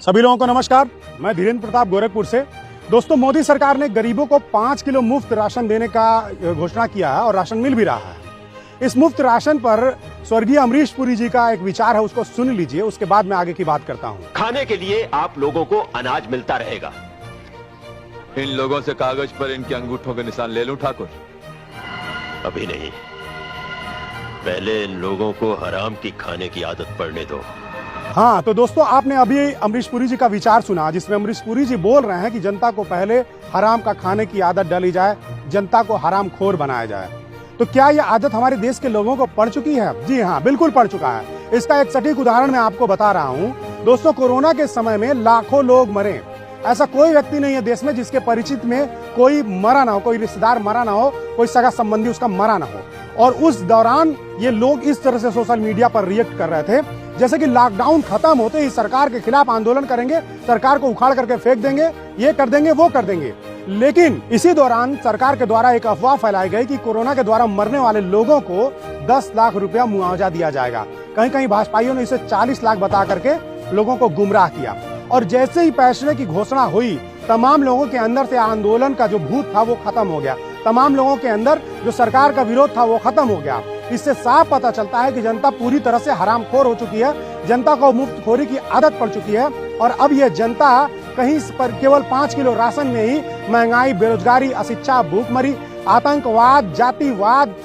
सभी लोगों को नमस्कार। मैं धीरेन्द्र प्रताप गोरखपुर से। दोस्तों, मोदी सरकार ने गरीबों को 5 किलो मुफ्त राशन देने का घोषणा किया है और राशन मिल भी रहा है। इस मुफ्त राशन पर स्वर्गीय अमरीश पुरी जी का एक विचार है, उसको सुन लीजिए, उसके बाद मैं आगे की बात करता हूँ। खाने के लिए आप लोगों को अनाज मिलता रहेगा। इन लोगों से कागज पर इनके अंगूठों के निशान ले लूं ठाकुर? अभी नहीं, पहले इन लोगों को हराम की खाने की आदत पड़ने दो। हाँ, तो दोस्तों, आपने अभी अमरीश पुरी जी का विचार सुना, जिसमें अमरीश पुरी जी बोल रहे हैं कि जनता को पहले हराम का खाने की आदत डाली जाए, जनता को हराम खोर बनाया जाए। तो क्या यह आदत हमारे देश के लोगों को पड़ चुकी है? जी हाँ, बिल्कुल पड़ चुका है। इसका एक सटीक उदाहरण मैं आपको बता रहा हूँ। दोस्तों, कोरोना के समय में लाखों लोग मरे। ऐसा कोई व्यक्ति नहीं है देश में जिसके परिचित में कोई मरा ना हो, कोई रिश्तेदार मरा ना हो, कोई सगा संबंधी उसका मरा ना हो। और उस दौरान ये लोग इस तरह से सोशल मीडिया पर रिएक्ट कर रहे थे जैसे कि लॉकडाउन खत्म होते ही सरकार के खिलाफ आंदोलन करेंगे, सरकार को उखाड़ करके फेंक देंगे, ये कर देंगे, वो कर देंगे। लेकिन इसी दौरान सरकार के द्वारा एक अफवाह फैलाई गई कि कोरोना के द्वारा मरने वाले लोगों को 10 लाख रुपया मुआवजा दिया जाएगा। कहीं कहीं भाजपाइयों ने इसे 40 लाख बता करके लोगों को गुमराह किया। और जैसे ही फैसले की घोषणा हुई, तमाम लोगों के अंदर से आंदोलन का जो भूत था वो खत्म हो गया। तमाम लोगों के अंदर जो सरकार का विरोध था वो खत्म हो गया। इससे साफ पता चलता है कि जनता पूरी तरह से हरामखोर हो चुकी है, जनता को मुफ्तखोरी की आदत पड़ चुकी है। और अब यह जनता कहीं पर केवल 5 किलो राशन में ही महंगाई, बेरोजगारी, अशिक्षा, भूखमरी, आतंकवाद, जातिवाद,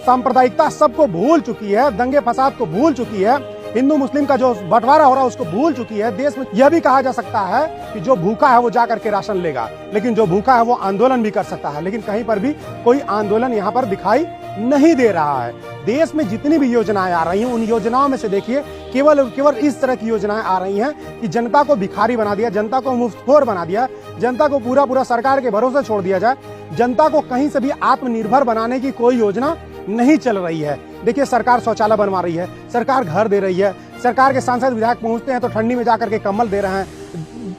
सांप्रदायिकता सबको भूल चुकी है, दंगे फसाद को भूल चुकी है, हिंदू मुस्लिम का जो बंटवारा हो रहा है उसको भूल चुकी है। देश में यह भी कहा जा सकता है कि जो भूखा है वो जाकर के राशन लेगा, लेकिन जो भूखा है वो आंदोलन भी कर सकता है। लेकिन कहीं पर भी कोई आंदोलन यहाँ पर दिखाई नहीं दे रहा है। देश में जितनी भी योजनाएं आ रही हैं, उन योजनाओं में से देखिए केवल इस तरह की योजनाएं आ रही हैं कि जनता को भिखारी बना दिया, जनता को मुफ्तखोर बना दिया, जनता को पूरा सरकार के भरोसे छोड़ दिया जाए। जनता को कहीं से भी आत्मनिर्भर बनाने की कोई योजना नहीं चल रही है। देखिए, सरकार शौचालय बनवा रही है, सरकार घर दे रही है, सरकार के सांसद विधायक पहुंचते हैं तो ठंडी में जाकर के कंबल दे रहे हैं,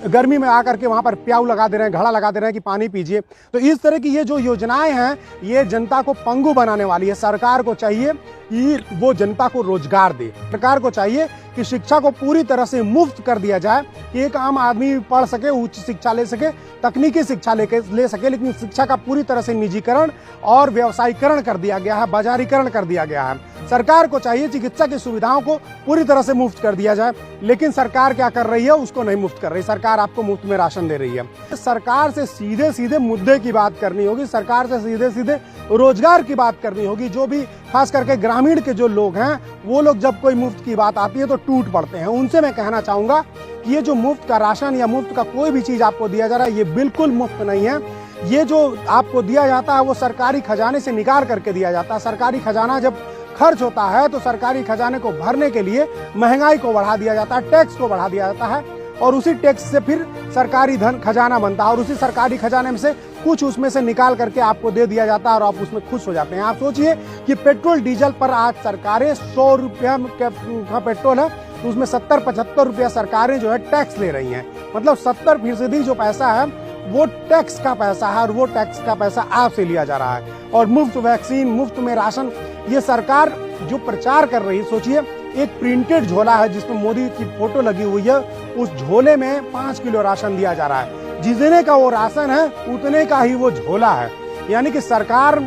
गर्मी में आकर के वहां पर प्याऊ लगा दे रहे हैं, घड़ा लगा दे रहे हैं कि पानी पीजिए। तो इस तरह की ये जो योजनाएं हैं, ये जनता को पंगु बनाने वाली है। सरकार को चाहिए कि वो जनता को रोजगार दे। सरकार को चाहिए कि शिक्षा को पूरी तरह से मुफ्त कर दिया जाए, कि एक आम आदमी पढ़ सके, उच्च शिक्षा ले सके, तकनीकी शिक्षा ले सके। लेकिन शिक्षा का पूरी तरह से निजीकरण और व्यवसायीकरण कर दिया गया है, बाजारीकरण कर दिया गया है। सरकार को चाहिए चिकित्सा की सुविधाओं को पूरी तरह से मुफ्त कर दिया जाए, लेकिन सरकार क्या कर रही है? उसको नहीं मुफ्त कर रही। सरकार आपको मुफ्त में राशन दे रही है। सरकार से सीधे सीधे मुद्दे की बात करनी होगी, सरकार से सीधे सीधे रोजगार की बात करनी होगी। जो भी खास करके ग्रामीण के जो लोग हैं, वो लोग जब कोई मुफ्त की बात आती है तो टूट पड़ते हैं। उनसे मैं कहना चाहूंगा कि ये जो मुफ्त का राशन या मुफ्त का कोई भी चीज आपको दिया जा रहा है, ये बिल्कुल मुफ्त नहीं है। ये जो आपको दिया जाता है वो सरकारी खजाने से निकाल करके दिया जाता है। सरकारी खजाना जब खर्च होता है तो सरकारी खजाने को भरने के लिए महंगाई को बढ़ा दिया जाता है, टैक्स को बढ़ा दिया जाता है, और उसी टैक्स से फिर सरकारी धन खजाना बनता है, और उसी सरकारी खजाने में से कुछ उसमें से निकाल करके आपको दे दिया जाता है और आप उसमें खुश हो जाते हैं। आप सोचिए कि पेट्रोल डीजल पर आज सरकारें 100 रुपया का पेट्रोल है तो उसमें 70-75 रुपया सरकारें जो है टैक्स ले रही हैं। मतलब 70% जो पैसा है वो टैक्स का पैसा है, और वो टैक्स का पैसा आपसे लिया जा रहा है। और मुफ्त वैक्सीन, मुफ्त में राशन, ये सरकार जो प्रचार कर रही है, सोचिए एक प्रिंटेड झोला है जिसमें मोदी की फोटो लगी हुई है, उस झोले में 5 किलो राशन दिया जा रहा है। जितने का वो राशन है उतने का ही वो झोला है। यानी कि सरकार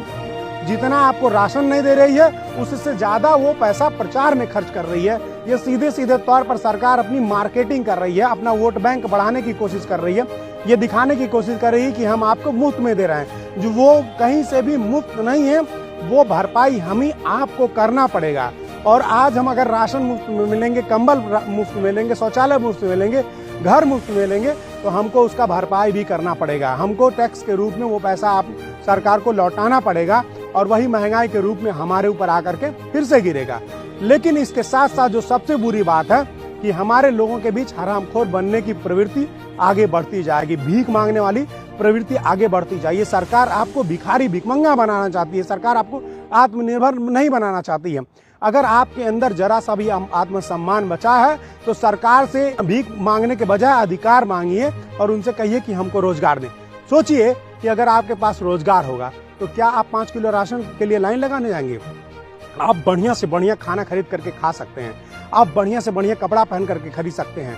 जितना आपको राशन नहीं दे रही है, उससे ज्यादा वो पैसा प्रचार में खर्च कर रही है। ये सीधे सीधे तौर पर सरकार अपनी मार्केटिंग कर रही है, अपना वोट बैंक बढ़ाने की कोशिश कर रही है। ये दिखाने की कोशिश कर रही है कि हम आपको मुफ्त में दे रहे हैं, जो वो कहीं से भी मुफ्त नहीं है। वो भरपाई हम ही आपको करना पड़ेगा। और आज हम अगर राशन मुफ्त में मिलेंगे, कंबल मुफ्त में मिलेंगे, शौचालय मुफ्त में मिलेंगे, घर मुफ्त में मिलेंगे, तो हमको उसका भरपाई भी करना पड़ेगा। हमको टैक्स के रूप में वो पैसा आप सरकार को लौटाना पड़ेगा, और वही महंगाई के रूप में हमारे ऊपर आकर के फिर से गिरेगा। लेकिन इसके साथ साथ जो सबसे बुरी बात है कि हमारे लोगों के बीच हरामखोर बनने की प्रवृत्ति आगे बढ़ती जाएगी, भीख मांगने वाली प्रवृत्ति आगे बढ़ती जाएगी। सरकार आपको भिखारी, भिखमंगा बनाना चाहती है, सरकार आपको आत्मनिर्भर नहीं बनाना चाहती है। अगर आपके अंदर जरा सा भी आत्मसम्मान बचा है तो सरकार से भीख मांगने के बजाय अधिकार मांगिए और उनसे कहिए कि हमको रोजगार दें। सोचिए कि अगर आपके पास रोजगार होगा तो क्या आप 5 किलो राशन के लिए लाइन लगाने जाएंगे? आप बढ़िया से बढ़िया खाना खरीद करके खा सकते हैं, आप बढ़िया से बढ़िया कपड़ा पहन करके खरीद सकते हैं।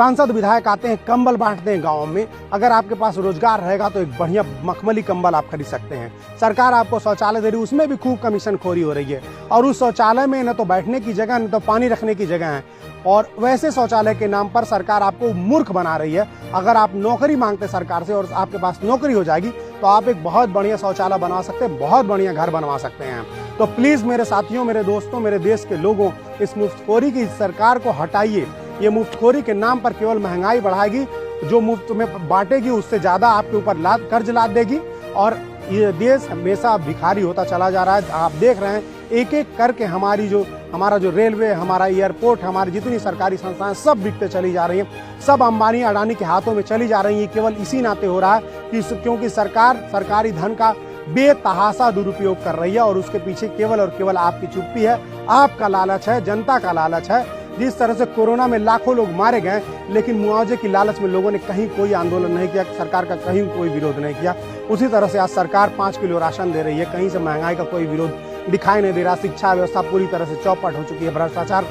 सांसद विधायक आते हैं, कंबल बांटते हैं गाँव में। अगर आपके पास रोजगार रहेगा तो एक बढ़िया मखमली कंबल आप खरीद सकते हैं। सरकार आपको शौचालय दे रही है, उसमें भी खूब कमीशन खोरी हो रही है। और उस शौचालय में न तो बैठने की जगह, न तो पानी रखने की जगह है। और वैसे शौचालय के नाम पर सरकार आपको मूर्ख बना रही है। अगर आप नौकरी मांगते सरकार से और आपके पास नौकरी हो जाएगी तो आप एक बहुत बढ़िया शौचालय बनवा सकते हैं, बहुत बढ़िया घर बनवा सकते हैं। तो प्लीज मेरे साथियों, मेरे दोस्तों, मेरे देश के लोगों, इस मुफ्तखोरी की सरकार को हटाइए। ये मुफ्तखोरी के नाम पर केवल महंगाई बढ़ाएगी, जो मुफ्त में बांटेगी उससे ज्यादा आपके ऊपर कर्ज लाद देगी। और ये देश हमेशा भिखारी होता चला जा रहा है। आप देख रहे हैं एक एक करके हमारा जो रेलवे, हमारा एयरपोर्ट, हमारी जितनी सरकारी संस्थाएं सब बिकते चली जा रही हैं, सब अंबानी अडानी के हाथों में चली जा रही हैं। केवल इसी नाते हो रहा है कि क्योंकि सरकार सरकारी धन का बेतहाशा दुरुपयोग कर रही है और उसके पीछे केवल और केवल आपकी चुप्पी है, आपका लालच है, जनता का लालच है। जिस तरह से कोरोना में लाखों लोग मारे गए, लेकिन मुआवजे की लालच में लोगों ने कहीं कोई आंदोलन नहीं किया, सरकार का कहीं कोई विरोध नहीं किया। उसी तरह से आज सरकार 5 किलो राशन दे रही है, कहीं से महंगाई का कोई विरोध दिखाई नहीं दे रहा। शिक्षा व्यवस्था पूरी तरह से चौपट हो चुकी है, भ्रष्टाचार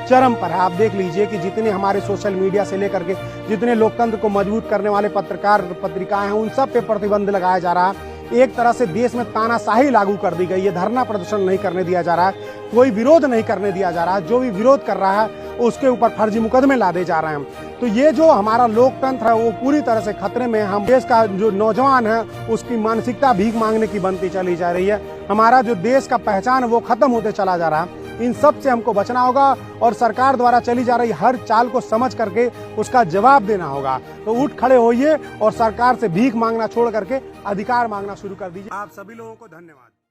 चरम पर है। आप देख लीजिए कि जितने हमारे सोशल मीडिया से लेकर के जितने लोकतंत्र को मजबूत करने वाले पत्रिकाएं हैं, उन सब पे प्रतिबंध लगाया जा रहा है। एक तरह से देश में तानाशाही लागू कर दी गई है। धरना प्रदर्शन नहीं करने दिया जा रहा है, कोई विरोध नहीं करने दिया जा रहा है। जो भी विरोध कर रहा है उसके ऊपर फर्जी मुकदमे लादे जा रहे हैं। तो ये जो हमारा लोकतंत्र है वो पूरी तरह से खतरे में है। हम देश का जो नौजवान है उसकी मानसिकता भीख मांगने की बनती चली जा रही है। हमारा जो देश का पहचान है वो खत्म होते चला जा रहा है। इन सब से हमको बचना होगा और सरकार द्वारा चली जा रही हर चाल को समझ करके उसका जवाब देना होगा। तो उठ खड़े होइए और सरकार से भीख मांगना छोड़ करके अधिकार मांगना शुरू कर दीजिए। आप सभी लोगों को धन्यवाद।